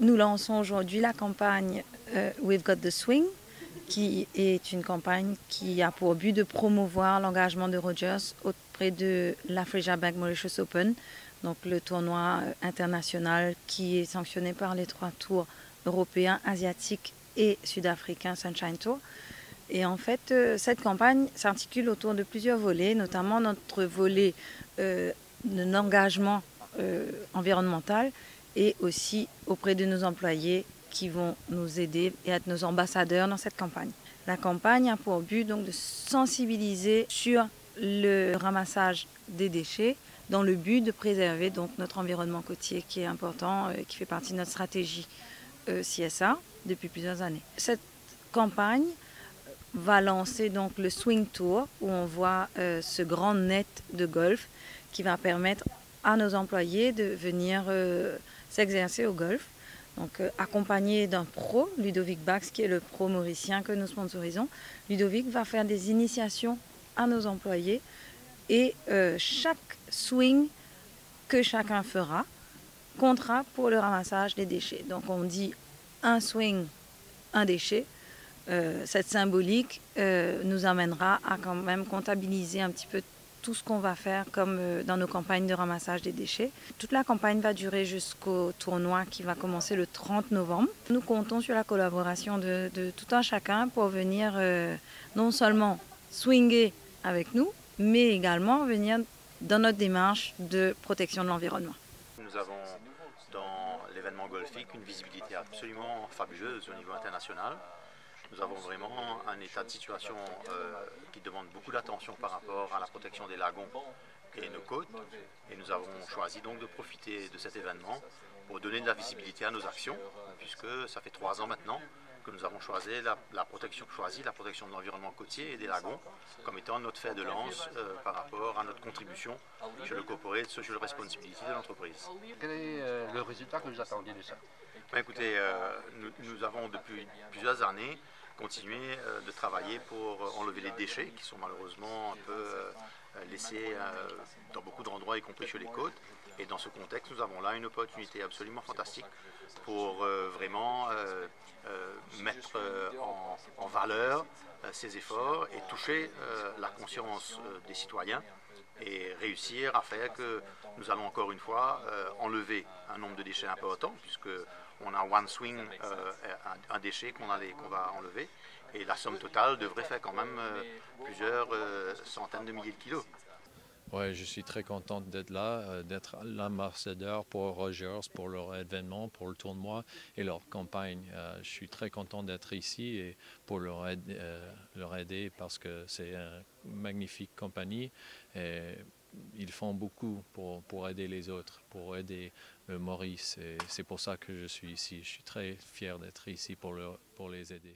Nous lançons aujourd'hui la campagne We've Got the Swing, qui est une campagne qui a pour but de promouvoir l'engagement de Rogers auprès de l'Afrija Bank Mauritius Open, donc le tournoi international qui est sanctionné par les 3 tours européens, asiatiques et sud-africains Sunshine Tour. Et en fait, cette campagne s'articule autour de plusieurs volets, notamment notre volet d'engagement environnemental et aussi auprès de nos employés qui vont nous aider et être nos ambassadeurs dans cette campagne. La campagne a pour but donc de sensibiliser sur le ramassage des déchets dans le but de préserver donc notre environnement côtier qui est important, qui fait partie de notre stratégie CSA depuis plusieurs années. Cette campagne va lancer donc le Swing Tour où on voit ce grand net de golf qui va permettre à nos employés de venir s'exercer au golf. Donc accompagné d'un pro, Ludovic Bax, qui est le pro mauricien que nous sponsorisons. Ludovic va faire des initiations à nos employés et chaque swing que chacun fera comptera pour le ramassage des déchets. Donc on dit un swing, un déchet. Cette symbolique nous amènera à quand même comptabiliser un petit peu tout ce qu'on va faire comme dans nos campagnes de ramassage des déchets. Toute la campagne va durer jusqu'au tournoi qui va commencer le 30 novembre. Nous comptons sur la collaboration de tout un chacun pour venir non seulement swinger avec nous, mais également venir dans notre démarche de protection de l'environnement. Nous avons dans l'événement golfique une visibilité absolument fabuleuse au niveau international. Nous avons vraiment un état de situation qui demande beaucoup d'attention par rapport à la protection des lagons et nos côtes. Et nous avons choisi donc de profiter de cet événement pour donner de la visibilité à nos actions, puisque ça fait 3 ans maintenant que nous avons choisi la protection de l'environnement côtier et des lagons comme étant notre fer de lance par rapport à notre contribution sur le corporate social responsibility de l'entreprise. Quel est le résultat que vous attendiez de ça? Écoutez, nous avons depuis plusieurs années continué de travailler pour enlever les déchets qui sont malheureusement un peu laissés dans beaucoup d'endroits, y compris sur les côtes. Et dans ce contexte, nous avons là une opportunité absolument fantastique pour vraiment mettre en valeur ces efforts et toucher la conscience des citoyens et réussir à faire que nous allons encore une fois enlever un nombre de déchets important, puisque on a one swing, un déchet qu'on va enlever, et la somme totale devrait faire quand même plusieurs centaines de milliers de kilos. Oui, je suis très content d'être là, d'être l'ambassadeur pour Rogers, pour leur événement, pour le tournoi et leur campagne. Je suis très content d'être ici et pour leur aider parce que c'est une magnifique compagnie et ils font beaucoup pour aider les autres, pour aider le Maurice. Et c'est pour ça que je suis ici. Je suis très fier d'être ici pour les aider.